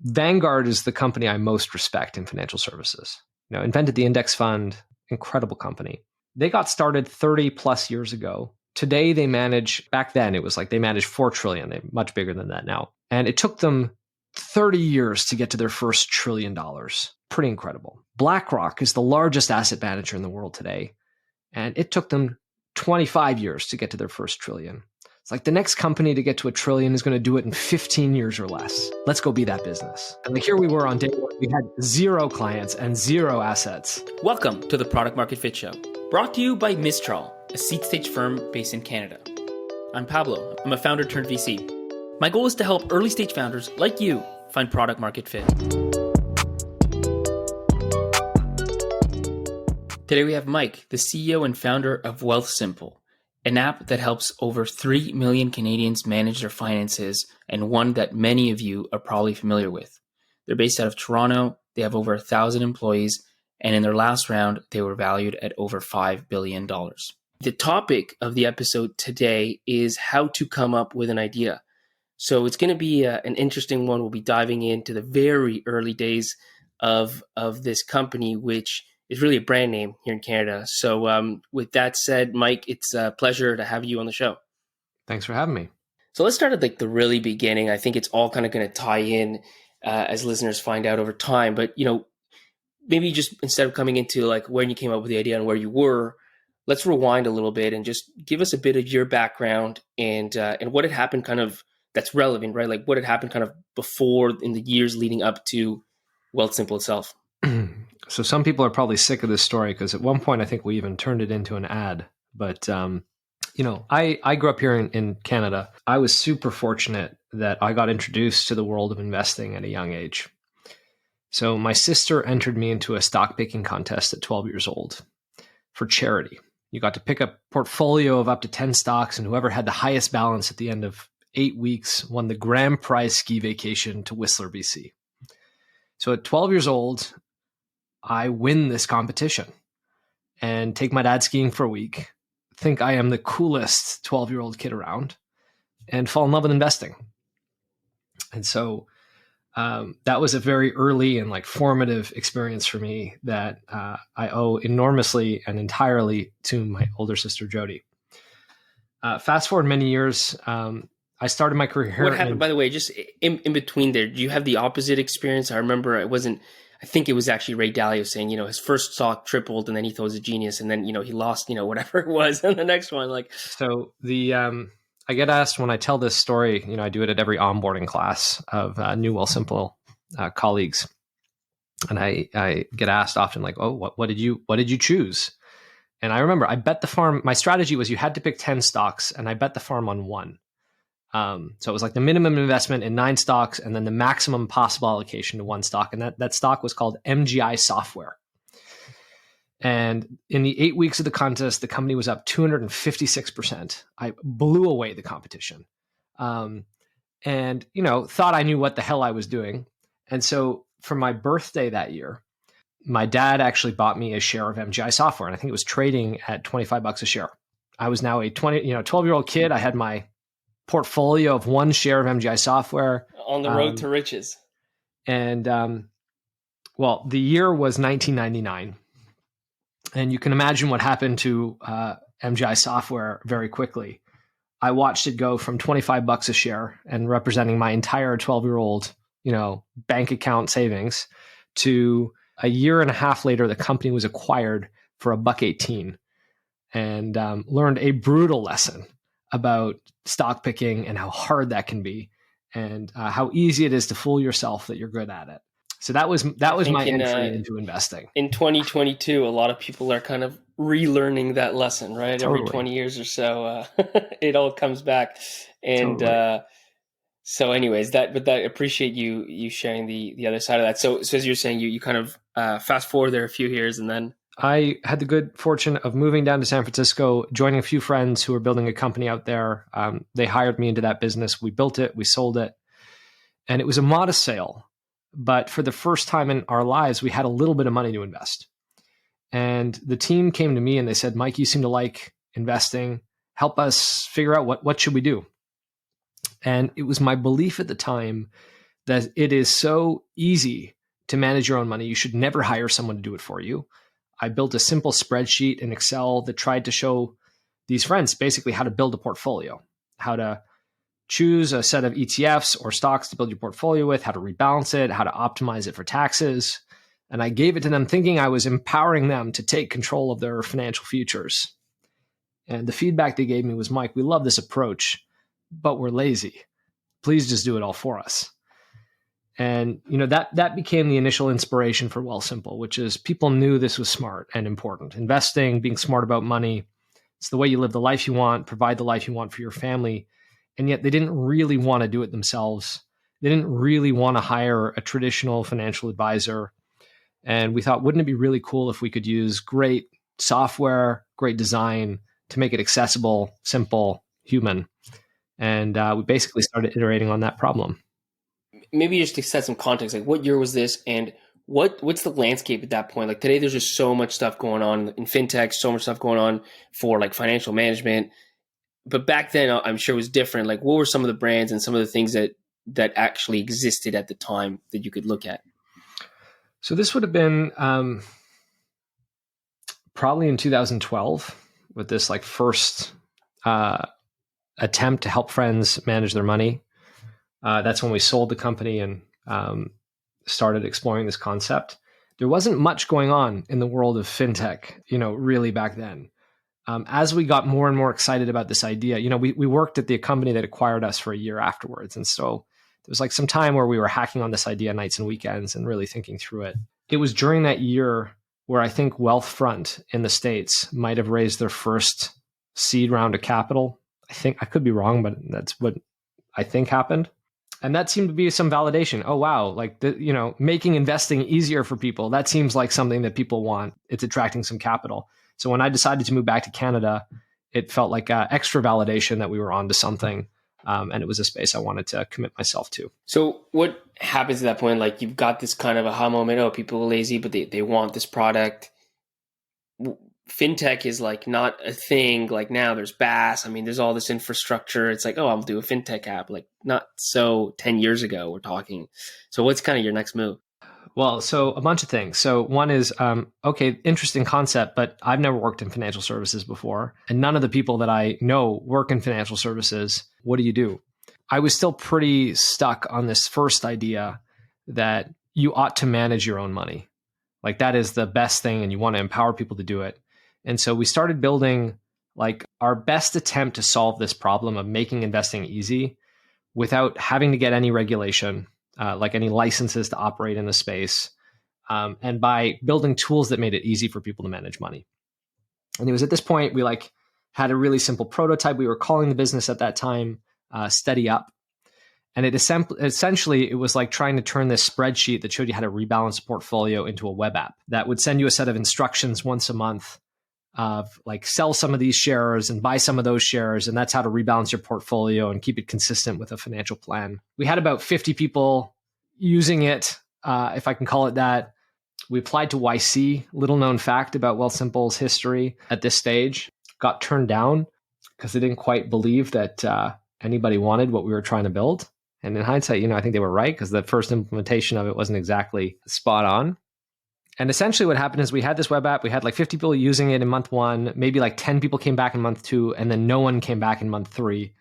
Vanguard is the company I most respect in financial services. Invented the index fund, incredible company. They got started 30 plus years ago. Today they manage, back then it was like they managed 4 trillion. They're much bigger than that now. And it took them 30 years to get to their first $1 trillion. Pretty incredible. BlackRock is the largest asset manager in the world today. And it took them 25 years to get to their first $1 trillion. It's like the next company to get to $1 trillion is going to do it in 15 years or less. Let's go be that business. And here we were on day one. We had 0 clients and 0 assets. Welcome to the Product Market Fit Show, brought to you by Mistral, a seed stage firm based in Canada. I'm Pablo. I'm a founder turned VC. My goal is to help early stage founders like you find product market fit. Today we have Mike, the CEO and founder of Wealthsimple, an app that helps over 3 million Canadians manage their finances, and one that many of you are probably familiar with. They're based out of Toronto. They have over 1,000 employees, and in their last round, they were valued at over $5 billion. The topic of the episode today is how to come up with an idea. So it's going to be an interesting one. We'll be diving into the very early days of this company, which is really a brand name here in Canada. So with that said, Mike, it's a pleasure to have you on the show. Thanks for having me. So let's start at the really beginning. I think it's all kind of going to tie in as listeners find out over time. But, maybe just instead of coming into when you came up with the idea and where you were, let's rewind a little bit and just give us a bit of your background and what had happened kind of that's relevant, right? Like what had happened kind of before in the years leading up to Wealthsimple itself. So some people are probably sick of this story because at one point I think we even turned it into an ad. But, I grew up here in Canada. I was super fortunate that I got introduced to the world of investing at a young age. So my sister entered me into a stock picking contest at 12 years old for charity. You got to pick a portfolio of up to 10 stocks, and whoever had the highest balance at the end of 8 weeks won the grand prize ski vacation to Whistler, BC. So at 12 years old, I win this competition and take my dad skiing for a week, think I am the coolest 12-year-old kid around, and fall in love with investing. And so that was a very early and formative experience for me that I owe enormously and entirely to my older sister, Jody. Fast forward many years, I started my career here. What happened, by the way, just in between there? Do you have the opposite experience? I remember I think it was actually Ray Dalio saying, his first stock tripled and then he thought it was a genius. And then, he lost, whatever it was. And the next one, So I get asked when I tell this story, I do it at every onboarding class of new Wealthsimple colleagues. And I get asked often what did you choose? And I remember I bet the farm, my strategy was you had to pick 10 stocks and I bet the farm on one. So it was the minimum investment in 9 stocks and then the maximum possible allocation to one stock. And that stock was called MGI Software. And in the 8 weeks of the contest, the company was up 256%. I blew away the competition. And, thought I knew what the hell I was doing. And so for my birthday that year, my dad actually bought me a share of MGI Software. And I think it was trading at $25 a share. I was now a 12-year-old kid. I had my portfolio of 1 share of MGI Software. On the road to riches. And, the year was 1999. And you can imagine what happened to MGI Software very quickly. I watched it go from $25 a share and representing my entire 12-year-old, bank account savings to a year and a half later, the company was acquired for $1.18 and learned a brutal lesson about stock picking and how hard that can be and how easy it is to fool yourself that you're good at it. So that was my entry into investing. In 2022, a lot of people are kind of relearning that lesson, right? Totally. Every 20 years or so, it all comes back. And totally. So anyways, but I appreciate you sharing the other side of that. So as you're saying, you kind of fast forward there a few years and then. I had the good fortune of moving down to San Francisco, joining a few friends who were building a company out there. They hired me into that business. We built it, we sold it, and it was a modest sale. But for the first time in our lives, we had a little bit of money to invest. And the team came to me and they said, Mike, you seem to like investing. Help us figure out what should we do? And it was my belief at the time that it is so easy to manage your own money. You should never hire someone to do it for you. I built a simple spreadsheet in Excel that tried to show these friends basically how to build a portfolio, how to choose a set of ETFs or stocks to build your portfolio with, how to rebalance it, how to optimize it for taxes. And I gave it to them thinking I was empowering them to take control of their financial futures. And the feedback they gave me was, Mike, we love this approach, but we're lazy. Please just do it all for us. And that became the initial inspiration for Wealthsimple, which is people knew this was smart and important. Investing, being smart about money, it's the way you live the life you want, provide the life you want for your family. And yet they didn't really want to do it themselves. They didn't really want to hire a traditional financial advisor. And we thought, wouldn't it be really cool if we could use great software, great design to make it accessible, simple, human? And we basically started iterating on that problem. Maybe just to set some context, like what year was this, and what's the landscape at that point? Like today, there's just so much stuff going on in fintech, so much stuff going on for like financial management. But back then, I'm sure it was different. Like, what were some of the brands and some of the things that actually existed at the time that you could look at? So this would have been probably in 2012 with this like first attempt to help friends manage their money. That's when we sold the company and started exploring this concept. There wasn't much going on in the world of fintech, really back then. As we got more and more excited about this idea, we worked at the company that acquired us for a year afterwards. And so there was like some time where we were hacking on this idea nights and weekends and really thinking through it. It was during that year where I think Wealthfront in the States might have raised their first seed round of capital. I think I could be wrong, but that's what I think happened. And that seemed to be some validation. Oh, wow. Like, making investing easier for people. That seems like something that people want. It's attracting some capital. So when I decided to move back to Canada, it felt like extra validation that we were onto something. And it was a space I wanted to commit myself to. So what happens at that point? Like you've got this kind of aha moment. Oh, people are lazy, but they want this product. Fintech is like not a thing. Like now there's BaaS. I mean, there's all this infrastructure. It's like, oh, I'll do a fintech app. Like not so 10 years ago we're talking. So what's kind of your next move? Well, so a bunch of things. So one is, okay, interesting concept, but I've never worked in financial services before. And none of the people that I know work in financial services. What do you do? I was still pretty stuck on this first idea that you ought to manage your own money. Like that is the best thing and you want to empower people to do it. And so we started building like our best attempt to solve this problem of making investing easy without having to get any regulation, like any licenses to operate in the space, and by building tools that made it easy for people to manage money. And it was at this point we like had a really simple prototype. We were calling the business at that time Steady Up. And it essentially, it was like trying to turn this spreadsheet that showed you how to rebalance a portfolio into a web app that would send you a set of instructions once a month of like sell some of these shares and buy some of those shares. And that's how to rebalance your portfolio and keep it consistent with a financial plan. We had about 50 people using it, if I can call it that. We applied to YC, little known fact about Wealthsimple's history at this stage, got turned down because they didn't quite believe that anybody wanted what we were trying to build. And in hindsight, I think they were right because the first implementation of it wasn't exactly spot on. And essentially what happened is we had this web app. We had like 50 people using it in month 1. Maybe like 10 people came back in month 2, and then no one came back in month 3.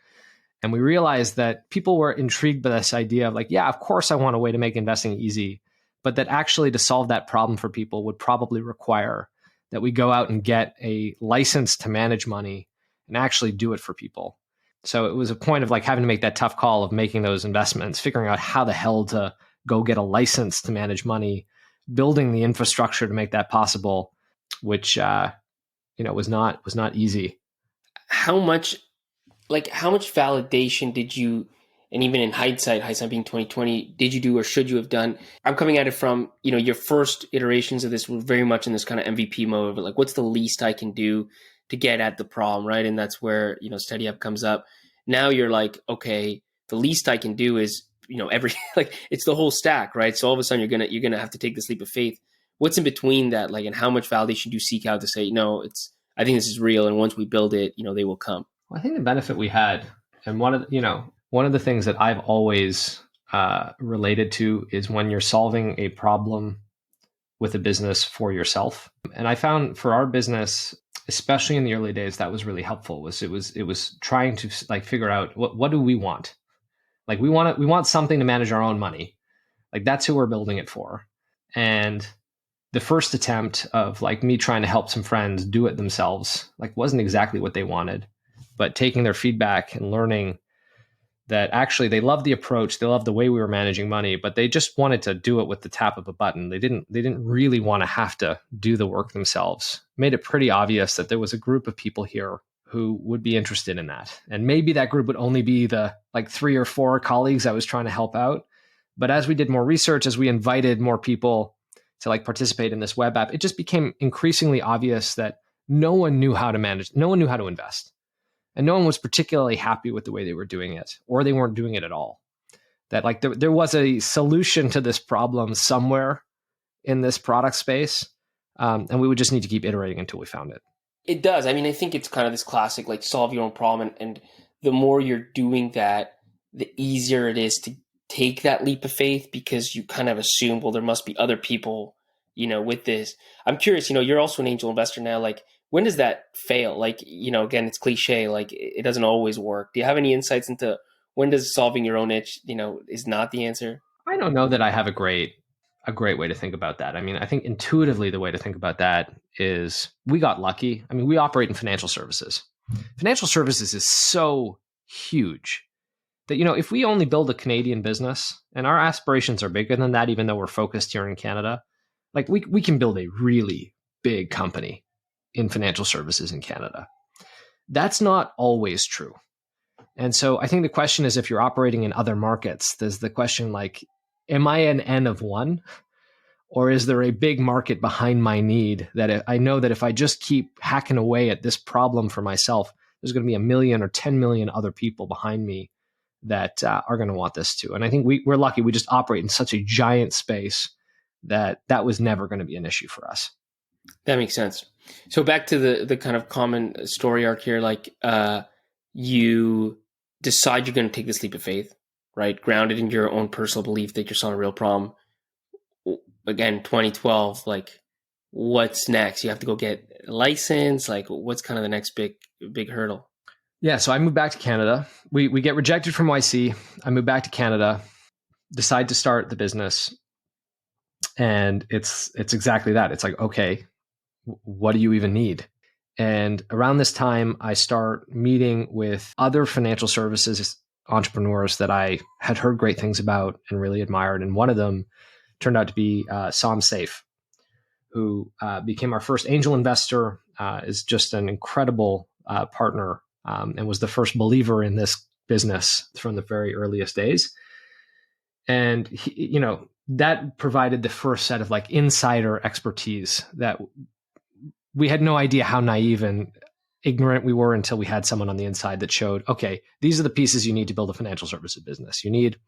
And we realized that people were intrigued by this idea of like, yeah, of course I want a way to make investing easy, but that actually to solve that problem for people would probably require that we go out and get a license to manage money and actually do it for people. So it was a point of like having to make that tough call of making those investments, figuring out how the hell to go get a license to manage money, building the infrastructure to make that possible, which was not easy. How much validation did you, and even in hindsight being 2020, did you do or should you have done? I'm coming at it from, your first iterations of this were very much in this kind of MVP mode, but like, what's the least I can do to get at the problem, right? And that's where, Steady Up comes up. Now you're like, okay, the least I can do is, it's the whole stack, right? So all of a sudden you're gonna have to take this leap of faith. What's in between that, like, and how much validation do you seek out to say, no, I think this is real, and once we build it, they will come. Well, I think the benefit we had, and one of the things that I've always related to is when you're solving a problem with a business for yourself. And I found for our business, especially in the early days, that was really helpful. It was trying to like figure out what do we want? Like we want something to manage our own money. Like that's who we're building it for. And the first attempt of like me trying to help some friends do it themselves, like wasn't exactly what they wanted, but taking their feedback and learning that actually they loved the approach, they loved the way we were managing money, but they just wanted to do it with the tap of a button. They didn't really want to have to do the work themselves. Made it pretty obvious that there was a group of people here who would be interested in that. And maybe that group would only be the like 3 or 4 colleagues I was trying to help out. But as we did more research, as we invited more people to like participate in this web app, it just became increasingly obvious that no one knew how to manage, no one knew how to invest. And no one was particularly happy with the way they were doing it, or they weren't doing it at all. That like there was a solution to this problem somewhere in this product space, and we would just need to keep iterating until we found it. It does. I mean, I think it's kind of this classic, like solve your own problem. And the more you're doing that, the easier it is to take that leap of faith because you kind of assume, well, there must be other people, with this. I'm curious, you're also an angel investor now. Like, when does that fail? Like, again, it's cliche, like it doesn't always work. Do you have any insights into when does solving your own itch, is not the answer? I don't know that I have a great way to think about that. I mean, I think intuitively the way to think about that is we got lucky. I mean, we operate in financial services. Financial services is so huge that, if we only build a Canadian business, and our aspirations are bigger than that, even though we're focused here in Canada, like we can build a really big company in financial services in Canada. That's not always true. And so I think the question is, if you're operating in other markets, there's the question like, am I an N of one? Or is there a big market behind my need that I know that if I just keep hacking away at this problem for myself, there's going to be 1 million or 10 million other people behind me that are going to want this too. And I think we're lucky. We just operate in such a giant space that was never going to be an issue for us. That makes sense. So back to the kind of common story arc here, like you decide you're going to take this leap of faith, right? Grounded in your own personal belief that you're solving a real problem. Again, 2012, like what's next? You have to go get a license. Like what's kind of the next big hurdle? Yeah. So I moved back to Canada. We get rejected from YC. I moved back to Canada, decide to start the business. And it's exactly that. It's like, okay, what do you even need? And around this time, I start meeting with other financial services entrepreneurs that I had heard great things about and really admired. And one of them turned out to be Sam Safe, who became our first angel investor, is just an incredible partner, and was the first believer in this business from the very earliest days. And he, that provided the first set of like insider expertise that we had no idea how naive and ignorant we were until we had someone on the inside that showed, okay, these are the pieces you need to build a financial services business. You need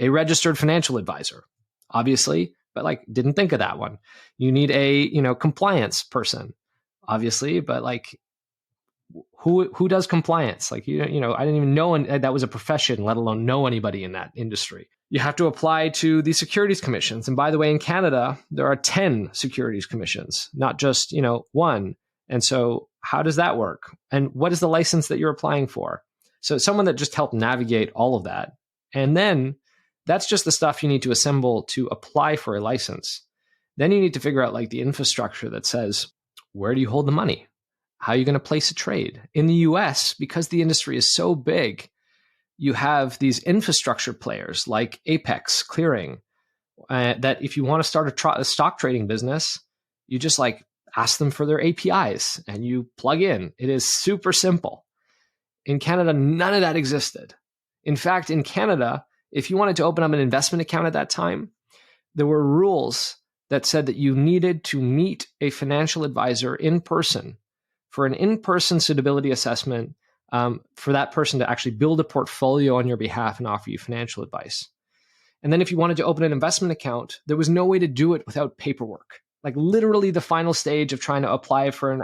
a registered financial advisor, obviously, but like didn't think of that one. You need a, compliance person, obviously, but like who does compliance? Like, I didn't even know that was a profession, let alone know anybody in that industry. You have to apply to the securities commissions. And by the way, in Canada, there are 10 securities commissions, not just, one. And so how does that work? And what is the license that you're applying for? So someone that just helped navigate all of that. And then that's just the stuff you need to assemble to apply for a license. Then you need to figure out like the infrastructure that says, where do you hold the money? How are you going to place a trade? In the US, because the industry is so big, you have these infrastructure players like Apex Clearing, that if you want to start a stock trading business, you just like ask them for their APIs and you plug in. It is super simple. In Canada, none of that existed. In fact, in Canada, if you wanted to open up an investment account at that time, there were rules that said that you needed to meet a financial advisor in person for an in-person suitability assessment, for that person to actually build a portfolio on your behalf and offer you financial advice. And then if you wanted to open an investment account, there was no way to do it without paperwork. Like literally the final stage of trying to apply for an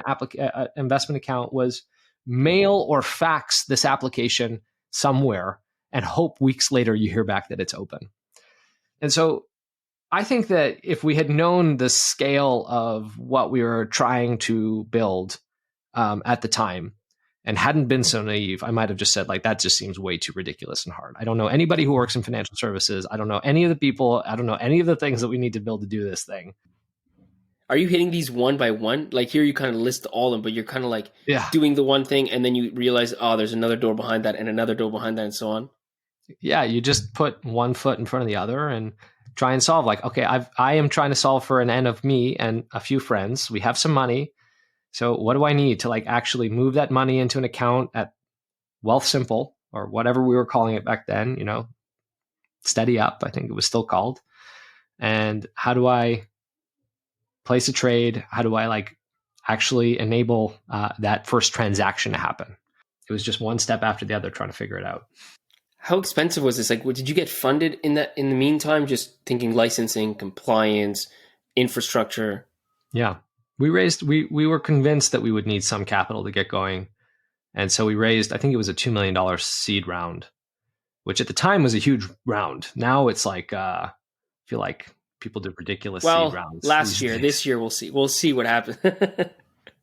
investment account was mail or fax this application somewhere and hope weeks later you hear back that it's open. And so I think that if we had known the scale of what we were trying to build at the time and hadn't been so naive, I might have just said, like, that just seems way too ridiculous and hard. I don't know anybody who works in financial services. I don't know any of the people. I don't know any of the things that we need to build to do this thing. Are you hitting these one by one? Like here you kind of list all of them, but you're kind of like Yeah. doing the one thing and then you realize, oh, there's another door behind that and another door behind that and so on. Yeah. You just put one foot in front of the other and try and solve. Like, okay, I am trying to solve for an N of me and a few friends. We have some money. So what do I need to like actually move that money into an account at Wealthsimple or whatever we were calling it back then, you know, Steady Up, I think it was still called. And how do I place a trade? How do I like actually enable that first transaction to happen? It was just one step after the other trying to figure it out. How expensive was this? Like, did you get funded in the meantime? Just thinking licensing, compliance, infrastructure. Yeah, we were convinced that we would need some capital to get going, and so we raised. I think it was a $2 million seed round, which at the time was a huge round. Now it's like I feel like people do ridiculous seed rounds. Last year, this year we'll see. We'll see what happens.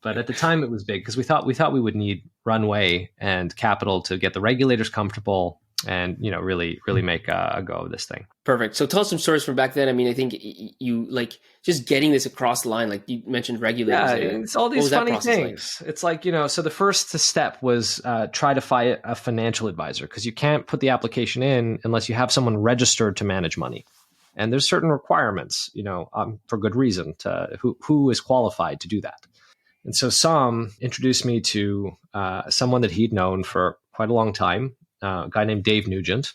But at the time it was big because we thought we would need runway and capital to get the regulators comfortable and, you know, really make a go of this thing. Perfect. So tell us some stories from back then. I mean, I think you like just getting this across the line, like you mentioned regulators. Yeah, it's all these funny things. Like? It's like, you know, so the first step was try to find a financial advisor because you can't put the application in unless you have someone registered to manage money. And there's certain requirements, you know, for good reason to who is qualified to do that. And so Sam introduced me to someone that he'd known for quite a long time, a guy named Dave Nugent,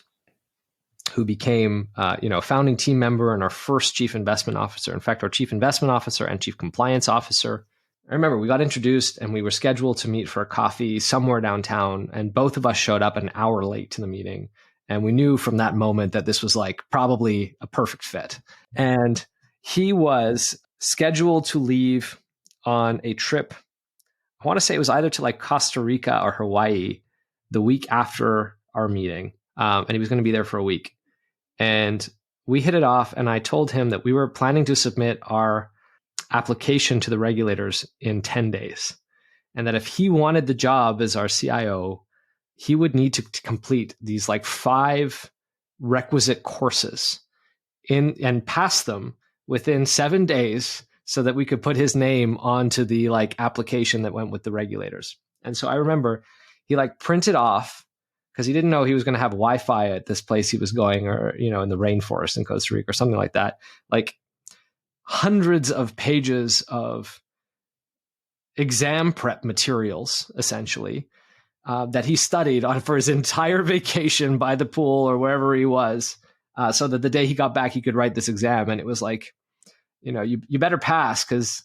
who became, a founding team member and our first chief investment officer. In fact, our chief investment officer and chief compliance officer. I remember we got introduced and we were scheduled to meet for a coffee somewhere downtown. And both of us showed up an hour late to the meeting. And we knew from that moment that this was like probably a perfect fit. And he was scheduled to leave on a trip. I want to say it was either to like Costa Rica or Hawaii the week after our meeting. And he was going to be there for a week. And we hit it off. And I told him that we were planning to submit our application to the regulators in 10 days. And that if he wanted the job as our CIO, he would need to complete these like 5 requisite courses and pass them within 7 days so that we could put his name onto the like application that went with the regulators. And so I remember he like printed off because he didn't know he was going to have Wi-Fi at this place he was going, or, you know, in the rainforest in Costa Rica or something like that. Like hundreds of pages of exam prep materials, essentially, that he studied on for his entire vacation by the pool or wherever he was, so that the day he got back, he could write this exam. And it was like, you know, you better pass because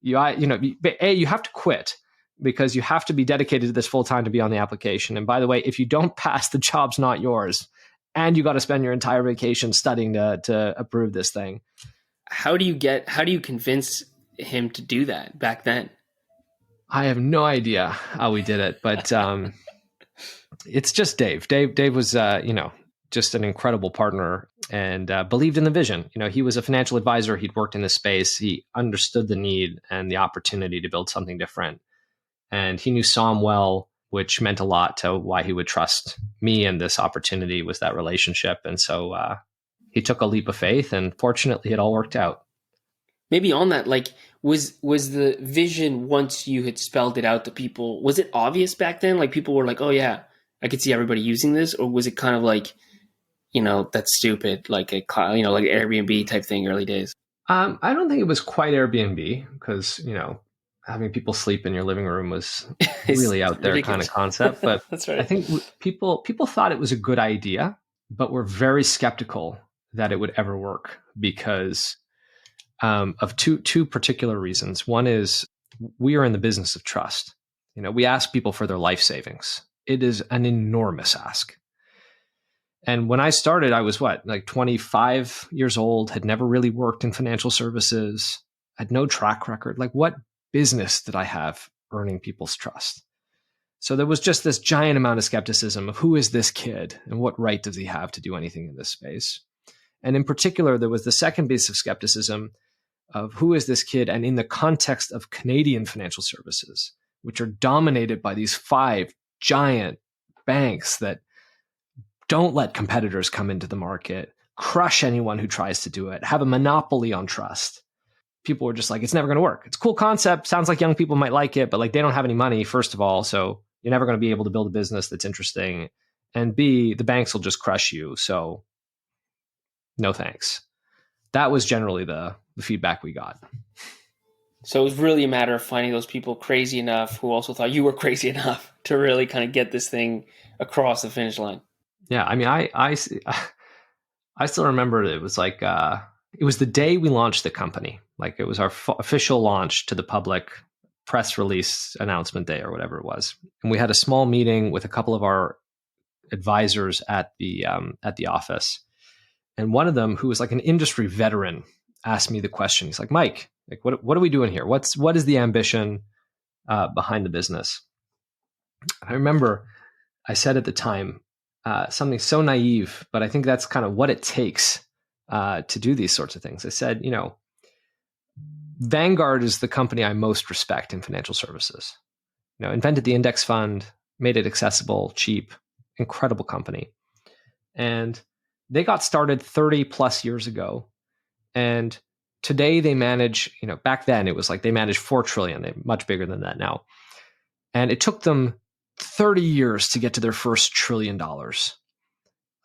you have to quit because you have to be dedicated to this full time to be on the application. And by the way, if you don't pass, the job's not yours, and you got to spend your entire vacation studying to approve this thing. How do you convince him to do that back then? I have no idea how we did it, but it's just Dave. Dave was, just an incredible partner and believed in the vision. You know, he was a financial advisor. He'd worked in this space. He understood the need and the opportunity to build something different. And he knew Sam well, which meant a lot to why he would trust me. And this opportunity was that relationship. And so he took a leap of faith, and fortunately it all worked out. Maybe on that, like, was the vision, once you had spelled it out to people, was it obvious back then? Like people were like, oh yeah, I could see everybody using this? Or was it kind of like, you know, that's stupid, like like Airbnb type thing early days? I don't think it was quite Airbnb because, you know, having people sleep in your living room was really out there kind of concept. But that's right. I think people thought it was a good idea, but were very skeptical that it would ever work because of two particular reasons. One is we are in the business of trust. You know, we ask people for their life savings. It is an enormous ask. And when I started, I was like 25 years old, had never really worked in financial services, had no track record. Like, what business did I have earning people's trust? So there was just this giant amount of skepticism of who is this kid and what right does he have to do anything in this space? And in particular, there was the second piece of skepticism of who is this kid? And in the context of Canadian financial services, which are dominated by these 5 giant banks that don't let competitors come into the market, crush anyone who tries to do it, have a monopoly on trust. People were just like, it's never going to work. It's a cool concept. Sounds like young people might like it, but like they don't have any money, first of all. So you're never going to be able to build a business that's interesting. And B, the banks will just crush you. So no thanks. That was generally the feedback we got. So it was really a matter of finding those people crazy enough who also thought you were crazy enough to really kind of get this thing across the finish line. Yeah, I mean, I still remember it was like it was the day we launched the company. Like it was our official launch to the public, press release announcement day or whatever it was. And we had a small meeting with a couple of our advisors at the office. And one of them, who was like an industry veteran, asked me the question. He's like, Mike, like what are we doing here? What is the ambition behind the business? I remember I said at the time something so naive, but I think that's kind of what it takes to do these sorts of things. I said, Vanguard is the company I most respect in financial services. Invented the index fund, made it accessible, cheap, incredible company. And they got started 30 plus years ago. And today they manage, back then it was like they managed 4 trillion. They're much bigger than that now. And it took them 30 years to get to their first $1 trillion.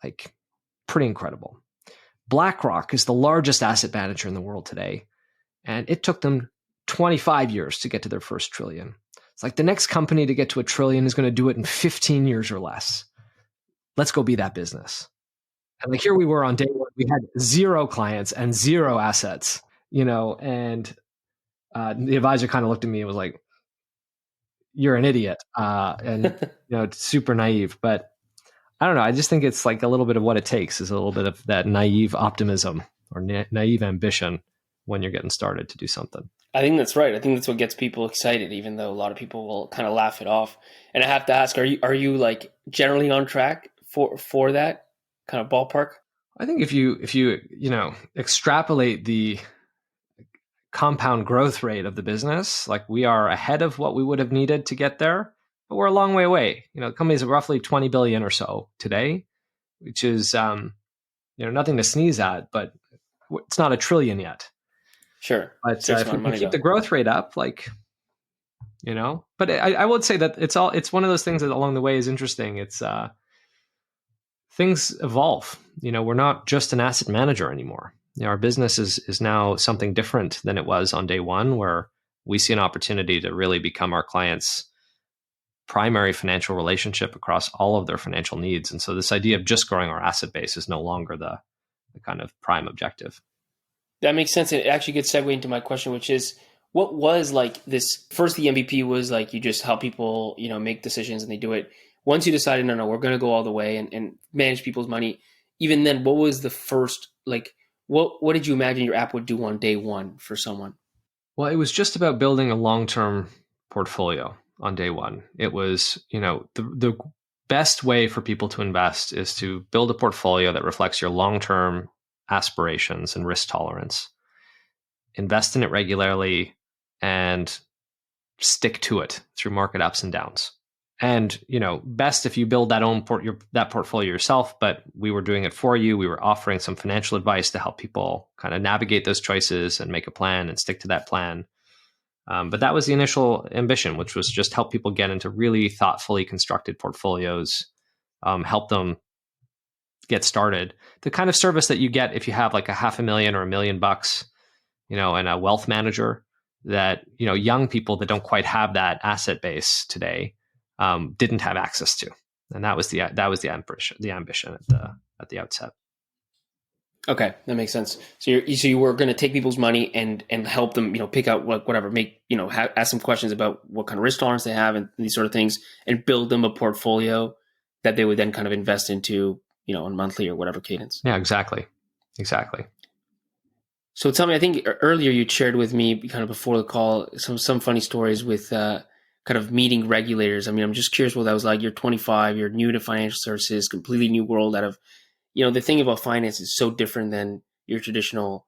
Like, pretty incredible. BlackRock is the largest asset manager in the world today. And it took them 25 years to get to their first $1 trillion. It's like the next company to get to $1 trillion is going to do it in 15 years or less. Let's go be that business. And like here we were on day one, we had 0 clients and 0 assets, and the advisor kind of looked at me and was like, you're an idiot. And, it's super naive, but I don't know. I just think it's like a little bit of what it takes is a little bit of that naive optimism or naive ambition when you're getting started to do something. I think that's right. I think that's what gets people excited, even though a lot of people will kind of laugh it off. And I have to ask, are you like generally on track for that kind of ballpark? I think if you extrapolate the compound growth rate of the business, like we are ahead of what we would have needed to get there, but we're a long way away. The company is roughly 20 billion or so today, which is nothing to sneeze at, but it's not $1 trillion yet. Sure. But if we can keep the growth rate up, but I would say that it's one of those things that along the way is interesting. It's things evolve. We're not just an asset manager anymore. Our business is now something different than it was on day one, where we see an opportunity to really become our clients' primary financial relationship across all of their financial needs. And so this idea of just growing our asset base is no longer the kind of prime objective. That makes sense. It actually gets segue into my question, which is, what was like this? First, the MVP was like you just help people, make decisions and they do it. Once you decided, no, we're going to go all the way and manage people's money. Even then, what was the first, like, what did you imagine your app would do on day one for someone? Well, it was just about building a long-term portfolio on day one. It was, the best way for people to invest is to build a portfolio that reflects your long-term aspirations and risk tolerance. Invest in it regularly and stick to it through market ups and downs. And, best if you build that portfolio yourself, but we were doing it for you. We were offering some financial advice to help people kind of navigate those choices and make a plan and stick to that plan. But that was the initial ambition, which was just help people get into really thoughtfully constructed portfolios, help them get started. The kind of service that you get if you have like $500,000 or $1 million, and a wealth manager that, young people that don't quite have that asset base today didn't have access to. And that was the ambition at the outset. Okay, that makes sense. So you were going to take people's money and help them, pick out whatever, ask some questions about what kind of risk tolerance they have and these sort of things, and build them a portfolio that they would then kind of invest into, on monthly or whatever cadence. Yeah, exactly. So tell me, I think earlier you shared with me kind of before the call some funny stories with kind of meeting regulators. I mean, I'm just curious what that was like. You're 25, you're new to financial services, completely new world out of the thing about finance is so different than your traditional,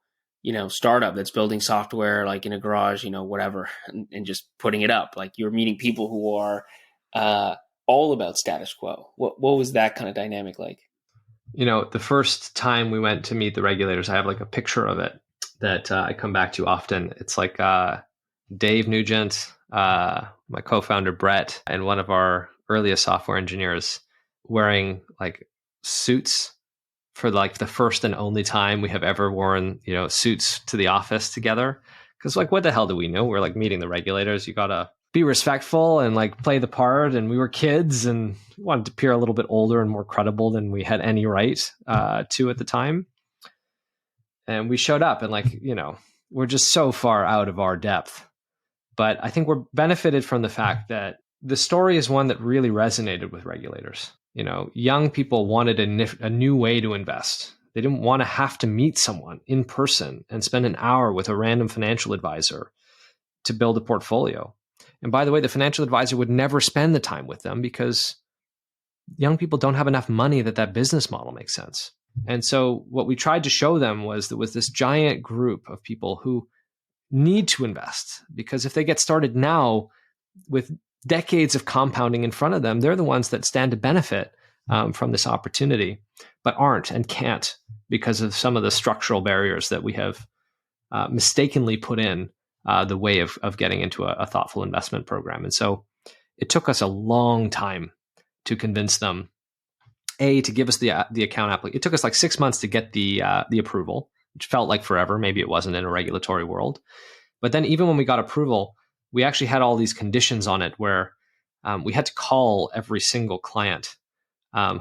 startup that's building software like in a garage, whatever, and just putting it up. Like you're meeting people who are uh, all about status quo. What was that kind of dynamic like? The first time we went to meet the regulators, I have like a picture of it that I come back to often. It's like Dave Nugent, my co-founder Brett, and one of our earliest software engineers wearing like suits for like the first and only time we have ever worn, suits to the office together. Because like, what the hell do we know? We're like meeting the regulators. You gotta be respectful and like play the part. And we were kids and wanted to appear a little bit older and more credible than we had any right to at the time. And we showed up and like, we're just so far out of our depth. But I think we're benefited from the fact that the story is one that really resonated with regulators. Young people wanted a new way to invest. They didn't want to have to meet someone in person and spend an hour with a random financial advisor to build a portfolio. And by the way, the financial advisor would never spend the time with them because young people don't have enough money that business model makes sense. And so what we tried to show them was that with this giant group of people who need to invest, because if they get started now with decades of compounding in front of them, they're the ones that stand to benefit from this opportunity, but aren't and can't because of some of the structural barriers that we have mistakenly put in the way of getting into a thoughtful investment program. And so it took us a long time to convince them, to give us the account application. It took us like 6 months to get the approval, which felt like forever. Maybe it wasn't in a regulatory world. But then even when we got approval, we actually had all these conditions on it where we had to call every single client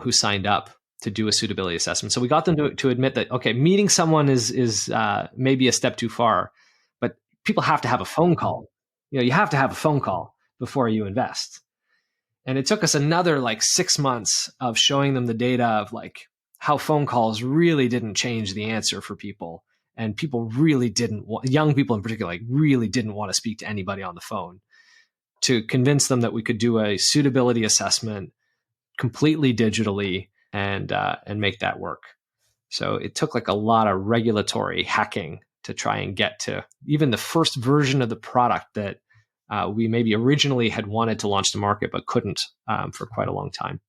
who signed up to do a suitability assessment. So we got them to admit that, okay, meeting someone is maybe a step too far, but people have to have a phone call. You have to have a phone call before you invest. And it took us another like 6 months of showing them the data of like how phone calls really didn't change the answer for people. And people really young people in particular, like really didn't want to speak to anybody on the phone, to convince them that we could do a suitability assessment completely digitally and make that work. So it took like a lot of regulatory hacking to try and get to even the first version of the product that we maybe originally had wanted to launch to market, but couldn't for quite a long time.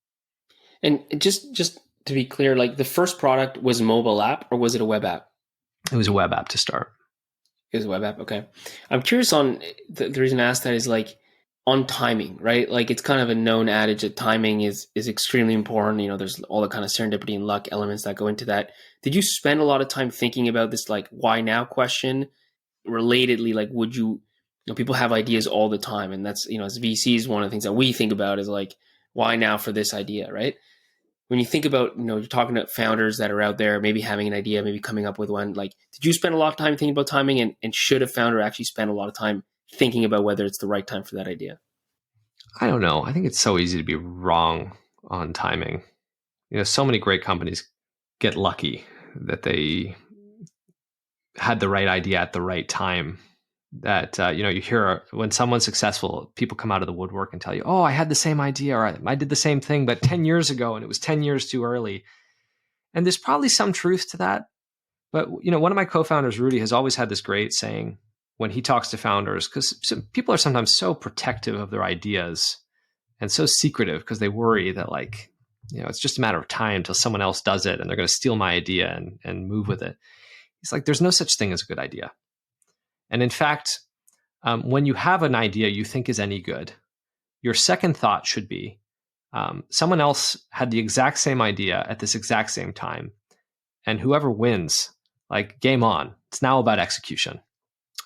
And just to be clear, like the first product was a mobile app or was it a web app? It was a web app to start. It was a web app. Okay. I'm curious on the reason I asked that is like on timing, right? Like it's kind of a known adage that timing is extremely important. There's all the kind of serendipity and luck elements that go into that. Did you spend a lot of time thinking about this, like why now question? Relatedly, like would you, people have ideas all the time. And that's, as VCs, one of the things that we think about is like, why now for this idea, right? When you think about, you're talking to founders that are out there, maybe having an idea, maybe coming up with one, like, did you spend a lot of time thinking about timing and should a founder actually spend a lot of time thinking about whether it's the right time for that idea? I don't know. I think it's so easy to be wrong on timing. So many great companies get lucky that they had the right idea at the right time. That you hear when someone's successful, people come out of the woodwork and tell you, "Oh, I had the same idea, or I did the same thing, but 10 years ago, and it was 10 years too early." And there's probably some truth to that. But one of my co-founders, Rudy, has always had this great saying when he talks to founders, because people are sometimes so protective of their ideas and so secretive because they worry that it's just a matter of time until someone else does it and they're going to steal my idea and move with it. He's like, there's no such thing as a good idea. And in fact, when you have an idea you think is any good, your second thought should be, someone else had the exact same idea at this exact same time. And whoever wins, like game on. It's now about execution.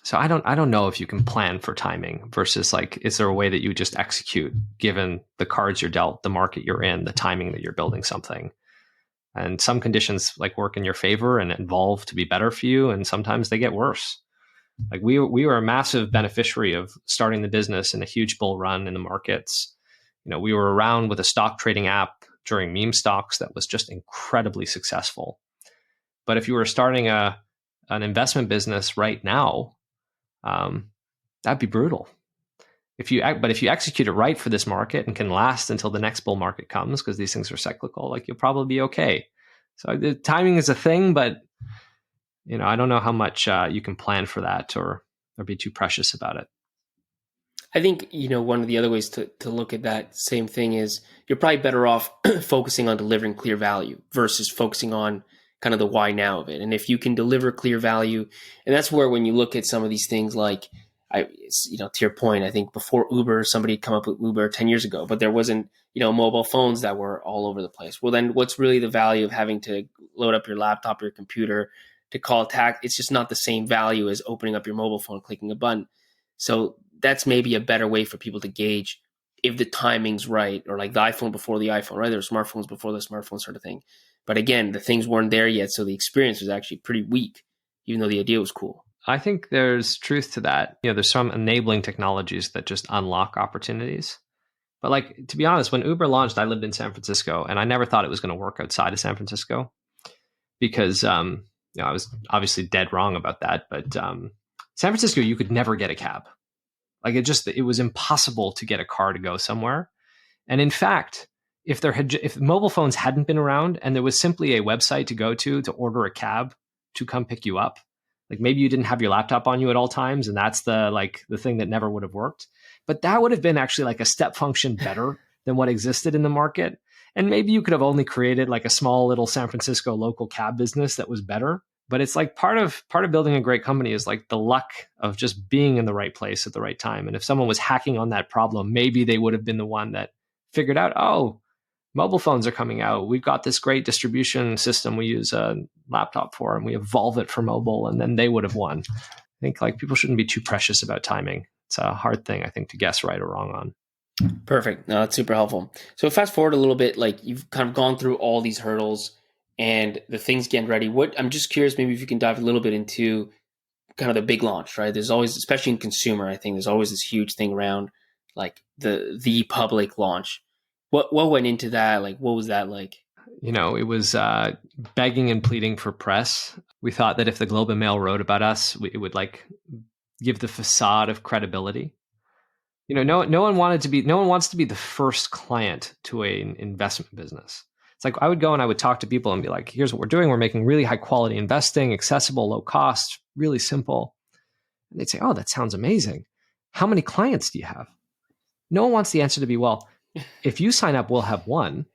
So I don't know if you can plan for timing versus like, is there a way that you just execute given the cards you're dealt, the market you're in, the timing that you're building something. And some conditions like work in your favor and evolve to be better for you. And sometimes they get worse. Like we were a massive beneficiary of starting the business in a huge bull run in the markets. We were around with a stock trading app during meme stocks that was just incredibly successful. But if you were starting an investment business right now, that'd be brutal. If you execute it right for this market and can last until the next bull market comes, because these things are cyclical, like you'll probably be okay. So the timing is a thing, but I don't know how much you can plan for that or be too precious about it. I think, one of the other ways to look at that same thing is you're probably better off focusing on delivering clear value versus focusing on kind of the why now of it. And if you can deliver clear value, and that's where when you look at some of these things like, to your point, I think before Uber, somebody had come up with Uber 10 years ago, but there wasn't, mobile phones that were all over the place. Well, then what's really the value of having to load up your laptop or your computer to call tax? It's just not the same value as opening up your mobile phone, clicking a button. So that's maybe a better way for people to gauge if the timing's right, or like the iPhone before the iPhone, right? There were smartphones before the smartphone sort of thing. But again, the things weren't there yet. So the experience was actually pretty weak, even though the idea was cool. I think there's truth to that. There's some enabling technologies that just unlock opportunities. But like, to be honest, when Uber launched, I lived in San Francisco and I never thought it was going to work outside of San Francisco because, I was obviously dead wrong about that. But San Francisco, you could never get a cab. Like it was impossible to get a car to go somewhere. And in fact, if mobile phones hadn't been around and there was simply a website to go to order a cab to come pick you up, like maybe you didn't have your laptop on you at all times, and that's the thing that never would have worked. But that would have been actually like a step function better than what existed in the market. And maybe you could have only created like a small little San Francisco local cab business that was better. But it's like part of building a great company is like the luck of just being in the right place at the right time. And if someone was hacking on that problem, maybe they would have been the one that figured out, oh, mobile phones are coming out. We've got this great distribution system we use a laptop for, and we evolve it for mobile, and then they would have won. I think like people shouldn't be too precious about timing. It's a hard thing, I think, to guess right or wrong on. Perfect. No, that's super helpful. So fast forward a little bit, like you've kind of gone through all these hurdles and the things getting ready. I'm just curious, maybe if you can dive a little bit into kind of the big launch, right? There's always, especially in consumer, I think there's always this huge thing around like the public launch. What went into that? Like, what was that like? It was begging and pleading for press. We thought that if the Globe and Mail wrote about us, it would like give the facade of credibility. No one wants to be the first client to an investment business. It's like I would go and I would talk to people and be like, here's what we're doing. We're making really high quality investing, accessible, low cost, really simple. And they'd say, oh, that sounds amazing. How many clients do you have? No one wants the answer to be, well, if you sign up, we'll have one.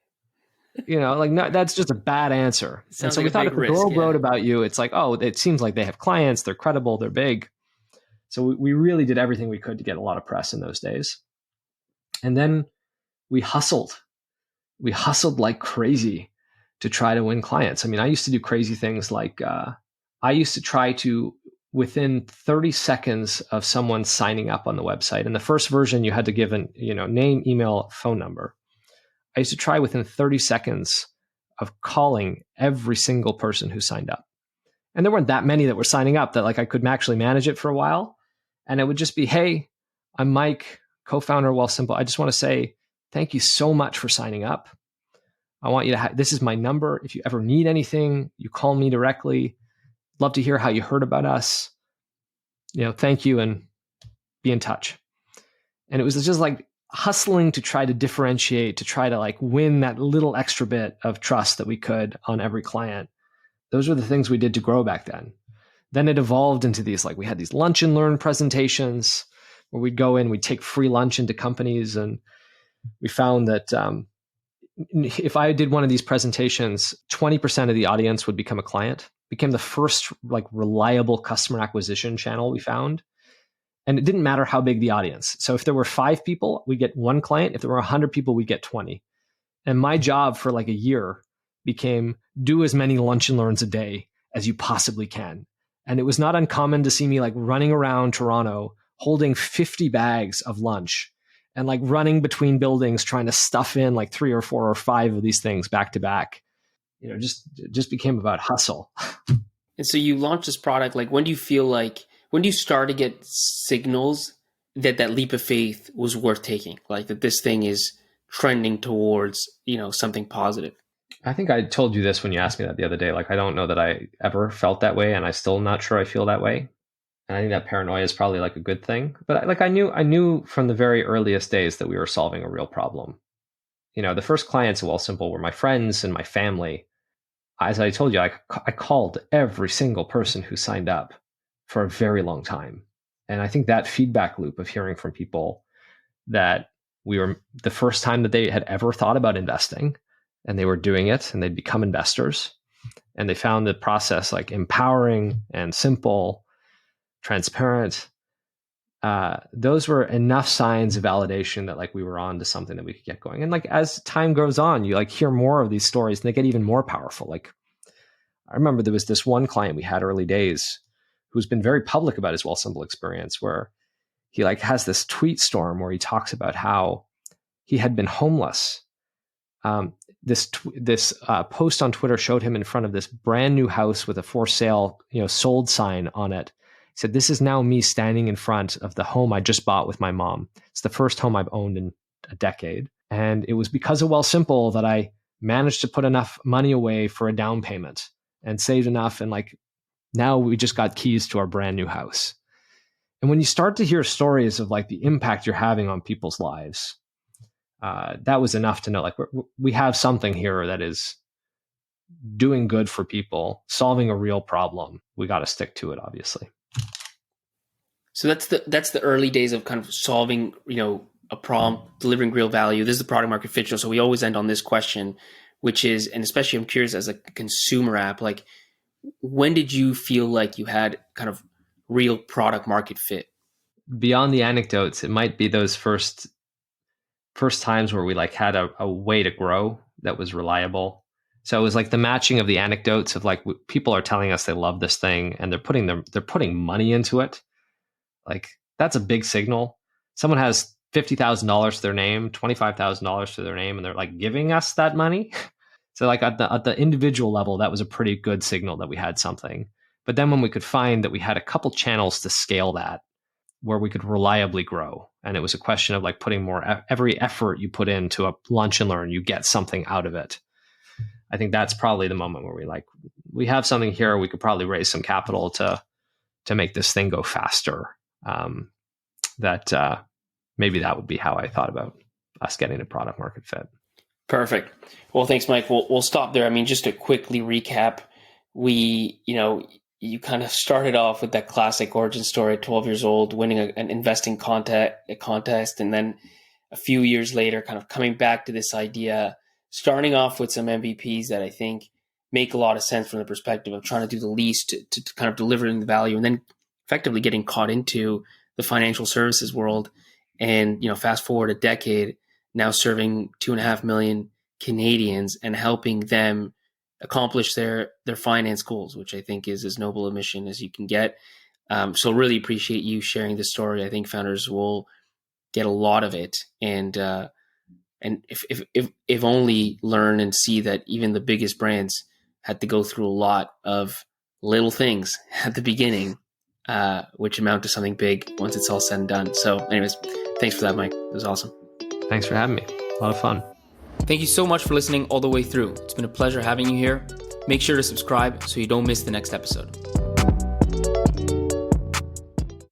No, that's just a bad anser. And so we thought if the Globe wrote about you, it's like, oh, it seems like they have clients, they're credible, they're big. So we really did everything we could to get a lot of press in those days. And then we hustled. We hustled like crazy to try to win clients. I mean, I used to do crazy things like I used to try to, within 30 seconds of someone signing up on the website, and the first version you had to give an name, email, phone number. I used to try within 30 seconds of calling every single person who signed up. And there weren't that many that were signing up that like I could actually manage it for a while. And it would just be, hey, I'm Mike, co-founder of Wealthsimple. I just want to say thank you so much for signing up. I want you to this is my number. If you ever need anything, you call me directly. Love to hear how you heard about us. Thank you, and be in touch. And it was just like hustling to try to differentiate, to try to like win that little extra bit of trust that we could on every client. Those were the things we did to grow back then. Then it evolved into these, like we had these lunch and learn presentations where we'd go in, we'd take free lunch into companies. And we found that if I did one of these presentations, 20% of the audience would become a client, became the first like reliable customer acquisition channel we found. And it didn't matter how big the audience. So if there were 5 people, we get 1 client. If there were 100 people, we get 20. And my job for like a year became do as many lunch and learns a day as you possibly can. And it was not uncommon to see me like running around Toronto holding 50 bags of lunch and like running between buildings trying to stuff in like 3 or 4 or 5 of these things back to back. Just became about hustle. And so you launched this product. Like when do you start to get signals that leap of faith was worth taking? Like that this thing is trending towards, something positive? I think I told you this when you asked me that the other day. Like, I don't know that I ever felt that way, and I'm still not sure I feel that way. And I think that paranoia is probably like a good thing. But like, I knew from the very earliest days that we were solving a real problem. The first clients at Wealthsimple were my friends and my family. as I told you, I called every single person who signed up for a very long time. And I think that feedback loop of hearing from people that we were the first time that they had ever thought about investing and they were doing it and they'd become investors and they found the process like empowering and simple, transparent. Those were enough signs of validation that like we were on to something that we could get going. And like as time goes on, you like hear more of these stories and they get even more powerful. Like I remember there was this one client we had early days who's been very public about his Wealthsimple experience, where he like has this tweet storm where he talks about how he had been homeless. This post on Twitter showed him in front of this brand new house with a for sale, sold sign on it. He said, "This is now me standing in front of the home I just bought with my mom. It's the first home I've owned in a decade. And it was because of Wealthsimple that I managed to put enough money away for a down payment and saved enough. And like now we just got keys to our brand new house." And when you start to hear stories of like the impact you're having on people's lives, that was enough to know like we have something here that is doing good for people, solving a real problem. We got to stick to it, obviously. So that's the early days of kind of solving, a problem, delivering real value. This is the product market fit show. So we always end on this question, which is, and especially I'm curious as a consumer app, like when did you feel like you had kind of real product market fit? Beyond the anecdotes, it might be those first times where we like had a way to grow that was reliable. So it was like the matching of the anecdotes of like people are telling us they love this thing and they're putting money into it. Like that's a big signal. Someone has $50,000 to their name, $25,000 to their name, and they're like giving us that money. So like at the individual level, that was a pretty good signal that we had something. But then when we could find that we had a couple channels to scale that, where we could reliably grow, and it was a question of like putting more, every effort you put into a lunch and learn, you get something out of it. I think that's probably the moment where we have something here. We could probably raise some capital to make this thing go faster. Maybe that would be how I thought about us getting a product market fit. Perfect. Well, thanks, Mike. We'll stop there. I mean, just to quickly recap, you kind of started off with that classic origin story at 12 years old, winning an investing contest. And then a few years later, kind of coming back to this idea, starting off with some MVPs that I think make a lot of sense from the perspective of trying to do the least to kind of delivering the value, and then effectively getting caught into the financial services world. And, fast forward a decade, now serving 2.5 million Canadians and helping them accomplish their finance goals, which I think is as noble a mission as you can get. So really appreciate you sharing this story. I think founders will get a lot of it, and if only learn and see that even the biggest brands had to go through a lot of little things at the beginning, which amount to something big once it's all said and done. So anyways, thanks for that, Mike. It was awesome. Thanks for having me. A lot of fun. Thank you so much for listening all the way through. It's been a pleasure having you here. Make sure to subscribe so you don't miss the next episode.